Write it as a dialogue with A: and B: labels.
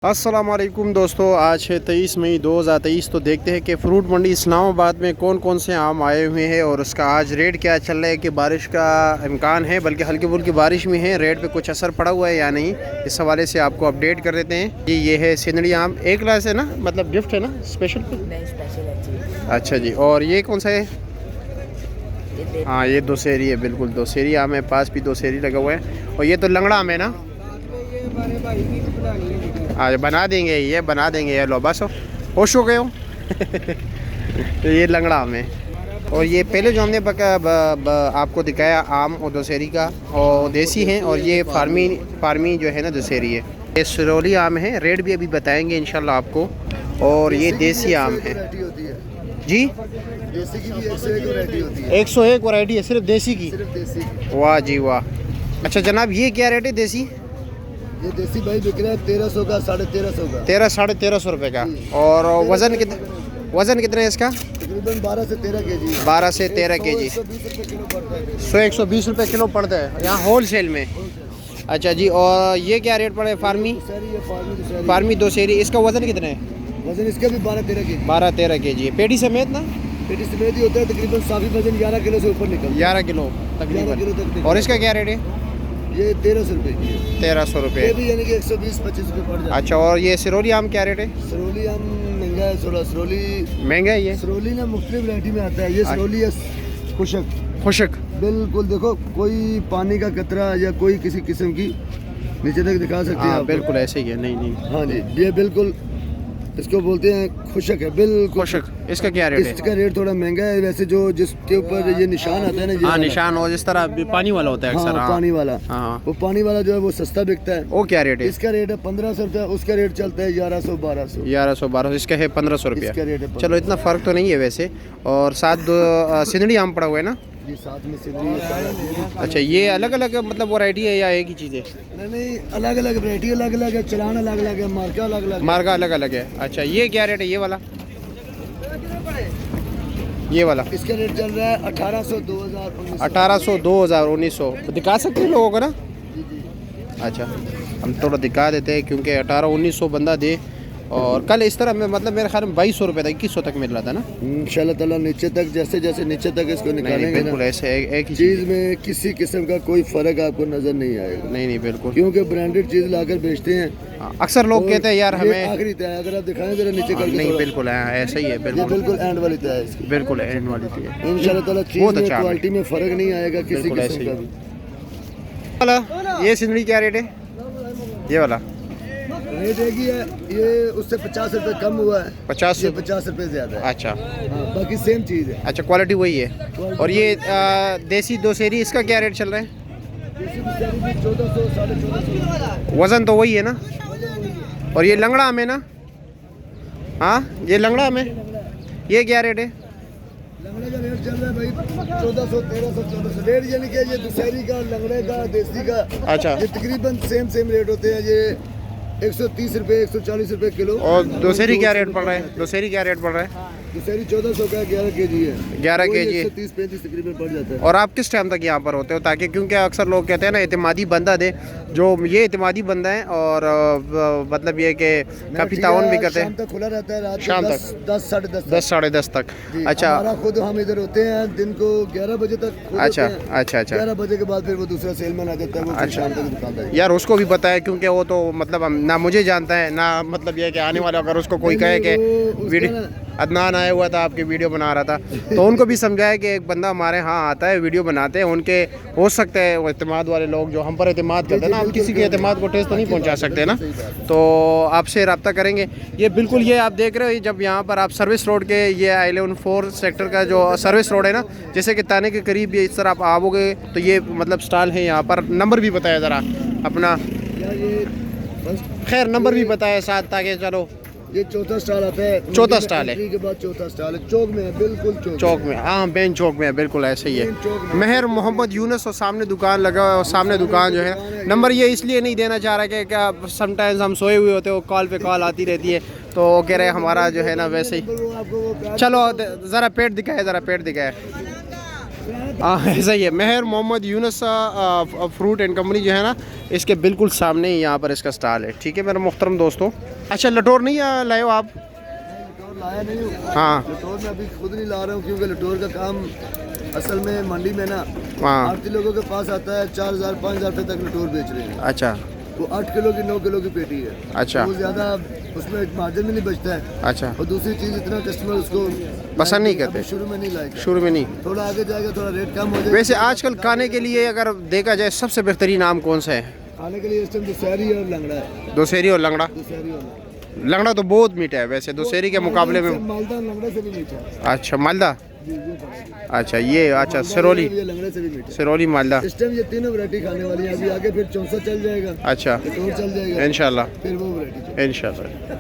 A: अस्सलामुअलैकुम दोस्तों, आज है 23 मई 2023। तो देखते हैं कि फ्रूट मंडी इस्लामाबाद में कौन कौन से आम आए हुए हैं और उसका आज रेट क्या चल रहा है। कि बारिश का इम्कान है, बल्कि हल्की फुल्की बारिश में है, रेट पे कुछ असर पड़ा हुआ है या नहीं, इस हवाले से आपको अपडेट कर देते हैं। ये है सिंदड़ी आम, एक क्लास है ना, मतलब गिफ्ट है ना, स्पेशल पे। अच्छा जी, और ये कौन सा है? हाँ, ये दोसेरी है, बिल्कुल दोसेरी आम है, पास भी दोसेरी लगा हुआ है। और ये तो लंगड़ा आम है ना? आज बना देंगे, ये बना देंगे। ये लो बस खुश हो गए हो। तो ये लंगड़ा आम है। और ये पहले जो हमने आपको दिखाया आम और दशहरी का और देसी हैं, और ये फार्मी जो है ना दशहरी है। ये सिरोली आम है, रेट भी अभी बताएंगे इंशाल्लाह आपको। और ये देसी आम है जी,
B: देसी की भी 101 वैरायटी होती है।
A: 101 वैरायटी है सिर्फ देसी की?
B: सिर्फ देसी की।
A: वाह जी वाह। अच्छा जनाब, ये क्या रेट है देसी?
B: ये देसी भाई बिक रहा है 1300 का, 1350 का।
A: 1300-1350 रुपये का। और वज़न कितना है इसका?
B: तकरीबन 12 से 13 केजी।
A: 12 से 13 केजी।
B: 120 रुपये किलो पड़ता है।
A: 100-120 रुपये किलो पड़ता है यहाँ होल सेल में। अच्छा जी, और ये क्या रेट पड़े? फार्मी दोसेरी, इसका वज़न कितना है?
B: वजन इसका भी 12-13 केजी।
A: 12-13 केजी है। पेटी समेत ना?
B: पेटी समेत ही होता है, तकरीबन साफी वजन 11 किलो से ऊपर निकल
A: 11 किलो
B: किलो तक।
A: तकरीबन। और इसका क्या रेट है?
B: ये 1300 रुपये की है।
A: 1300 रुपये।
B: ये भी यानी कि 120-25 रुपये पड़ जाता है।
A: अच्छा, और ये सिरोली आम क्या रेट है?
B: सरोली आम महंगा है थोड़ा। सरोली
A: महंगा है ये?
B: सरोली ना मुख्तलिफ वैरायटी में आता है। ये सरोली है खुशक, बिल्कुल देखो कोई पानी का कतरा या कोई किसी किस्म की नीचे तक दिखा सकते हैं
A: हाँ
B: आप।
A: बिल्कुल ऐसे ही है। नहीं
B: हाँ जी, ये बिल्कुल इसको बोलते हैं खुशक है, बिल्कुल
A: खुशक। इसका क्या रेट है?
B: इसका रेट थोड़ा महंगा है वैसे। जो जिसके ऊपर ये निशान आता है ना,
A: हाँ निशान, और जिस तरह पानी वाला होता है अक्सर।
B: हाँ, पानी वाला।
A: हाँ,
B: वो पानी वाला जो है वो सस्ता बिकता है।
A: वो क्या रेट है?
B: इसका रेट है 1500 रुपया, उसका रेट चलता है 1100-1200।
A: 1100-1200, इसका है 1500 रुपया।
B: इसका रेट है
A: चलो इतना फ़र्क तो नहीं है वैसे। और साथ दो सिंदड़ी आम पड़ा हुआ है ना?
B: जी, साथ में सिंदड़ी है।
A: अच्छा, ये अलग अलग मतलब वैरायटी है या एक ही चीज़ है?
B: नहीं, अलग अलग वैरायटी अलग अलग है, चलान अलग अलग है, मार्का अलग अलग है।
A: मार्का अलग अलग है। अच्छा, ये क्या रेट है ये वाला? ये वाला
B: इसका रेट चल रहा है 1800-2000।
A: 1800-2000-1900 दिखा सकते हैं लोगों को ना? अच्छा, हम थोड़ा दिखा देते हैं क्योंकि 1800-1900 बंदा दे। और कल इस तरह में मतलब मेरे ख्याल में 2200 रुपये था, 2100 तक मिल रहा था ना?
B: इंशाल्लाह ताला नीचे तक जैसे जैसे नीचे तक इसको निकालेंगे
A: बिल्कुल
B: ना,
A: ऐसे एक ही
B: चीज़ में किसी किस्म का कोई फर्क आपको नजर नहीं आएगा।
A: नहीं बिल्कुल,
B: क्योंकि ब्रांडेड चीज़ लाकर बेचते हैं।
A: हाँ, अक्सर लोग कहते हैं यार हमें
B: आखिरी तय है। अगर आप दिखाएं जरा नीचे करके
A: नहीं,
B: थोड़ा।
A: बिल्कुल हाँ, ऐसा ही है।
B: ये
A: बिल्कुल
B: बिल्कुल एंड वाली तय है इसकी।
A: बिल्कुल एंड वाली थी
B: इंशाल्लाह ताला चीज़
A: बहुत
B: में
A: अच्छा
B: क्वालिटी में फर्क नहीं आएगा किसी
A: बिल्कुल
B: किस्म
A: ऐसे
B: का
A: ही।
B: भी।
A: वाला ये सिंदड़ी क्या रेट है? ये वाला
B: रेट एक ही है, ये उससे 50 रुपये कम हुआ है।
A: 50
B: ये 50 रुपये ज्यादा है।
A: अच्छा
B: हाँ, बाकी सेम चीज़ है।
A: अच्छा, क्वालिटी वही है। और ये देसी दोसेरी, इसका क्या रेट चल रहा है?
B: 1400 1450।
A: वज़न तो वही है ना? और ये लंगड़ा में ना? हाँ, ये लंगड़ा में, ये क्या रेट है?
B: लंगड़े का रेट चल रहा है भाई 1400 1300 1400 रेट, यानी कि ये दुशहरी का, लंगड़े का, देसी का।
A: अच्छा,
B: ये तकरीबन सेम रेट होते हैं। ये 130 रुपये 140 रुपये किलो।
A: और दोसेरी क्या रेट पड़ रहा है? दोसेरी क्या रेट पड़ रहा है?
B: दुशहरी 1400 का 11 केजी है।
A: 11 केजी।
B: 130-35 तकरीबन पड़ जाता है।
A: और आप किस टाइम तक यहाँ पर होते हो? ताकि क्योंकि अक्सर लोग कहते हैं ना एतमादी बंदा दे, जो ये एतमादी बंदा है। और मतलब ये कि काफ़ी ताउन भी करते
B: शाम
A: हैं।
B: तक खुला रहता है, रात
A: शाम
B: को
A: तक
B: 10 साढ़े 10
A: 10 साढ़े 10 तक। अच्छा
B: हमारा खुद हम इधर होते हैं दिन को 11 बजे तक खुद
A: अच्छा
B: होते हैं।
A: अच्छा अच्छा
B: 11 बजे के बाद फिर वो दूसरा सेलमैन आ जाता है, वो फिर शाम तक दुकानदार है।
A: यार उसको भी बताया, क्योंकि वो तो मतलब ना मुझे जानता है ना, मतलब ये कि आने वाला अगर उसको कोई कहे कि वीडियो अदनान आया हुआ था आपकी वीडियो बना रहा था, तो उनको भी समझाया कि एक बंदा हमारे यहाँ आता है, वीडियो बनाते हैं, उनके हो सकता है वो एतमाद वाले लोग जो हम पर एतमाद करते हैं ना, हम किसी के एतमाद को ठेस तो नहीं पहुँचा सकते ना, तो आपसे रब्ता करेंगे। ये बिल्कुल ये आप देख रहे हो, जब यहाँ पर आप सर्विस रोड के ये I-11 सेक्टर का जो सर्विस रोड है ना, जैसे कि ताने के करीब ये इस तरह आप आओगे तो ये मतलब स्टॉल है यहाँ पर। नंबर भी बताया ज़रा अपना, खैर नंबर भी बताया साथ, ताकि चलो।
B: ये चौथा स्टॉल आता है।
A: चौथा स्टॉल है।
B: के बाद चौथा स्टॉल है, चौक में है, बिल्कुल
A: चौक में। हाँ, मेन चौक में है, बिल्कुल ऐसे ही है। मेहर मोहम्मद यूनुस, और सामने दुकान लगा हुआ है, और सामने दुकान जो है। नंबर ये इसलिए नहीं देना चाह रहा कि क्या समटाइम्स हम सोए हुए होते हो, कॉल पे कॉल आती रहती है, तो वो कह रहे हैं हमारा जो है ना वैसे ही। चलो ज़रा पेट दिखाए, ज़रा पेट दिखाए। ऐसा ही है। Mehar Mohammad Yunus fruit and company जो है ना, इसके बिल्कुल सामने ही यहाँ पर इसका स्टॉल है। ठीक है मेरे मोहतरम दोस्तों। अच्छा लटोर नहीं लाए हो आप?
B: लटोर लाया नहीं हूँ।
A: हाँ
B: लटोर मैं अभी खुद नहीं ला रहा हूँ, क्योंकि लटोर का काम असल में मंडी में ना
A: हाँ।
B: आड़ती लोगों के पास आता है, 4000 5000 रुपये तक लटोर बेच रहे हैं।
A: अच्छा
B: वो 8 किलो की 9 किलो की पेटी है।
A: अच्छा।
B: वो ज़्यादा उसमें मार्जिन भी नहीं बचता है।
A: अच्छा।
B: और दूसरी चीज़ इतना कस्टमर उसको
A: पसंद नहीं करते,
B: शुरू में नहीं लाएगा,
A: शुरू में नहीं।
B: थोड़ा आगे जाएगा थोड़ा रेट कम हो जाएगा।
A: वैसे आजकल खाने के लिए अगर देखा जाए सबसे बेहतरीन आम कौन सा है?
B: खाने के लिए इस टाइम दुशहरी और लंगड़ा है।
A: दोसेरी और लंगड़ा।
B: दुशहरी और
A: लंगड़ा तो बहुत मीठा है वैसे, दोसेरी के मुकाबले में।
B: मालदा लंगड़ा से भी मीठा है।
A: अच्छा मालदा।
B: जी, ये फर्क है।
A: अच्छा ये अच्छा सिरोली,
B: ये लंगड़े से भी मीठा है।
A: सिरोली मालदा।
B: इस टाइम ये तीनों वैरायटी खाने वाली है। अभी आगे फिर 64 चल जाएगा,
A: अच्छा
B: लटोर चल जाएगा,
A: इंशाल्लाह
B: फिर वो वैरायटी।
A: इंशाल्लाह।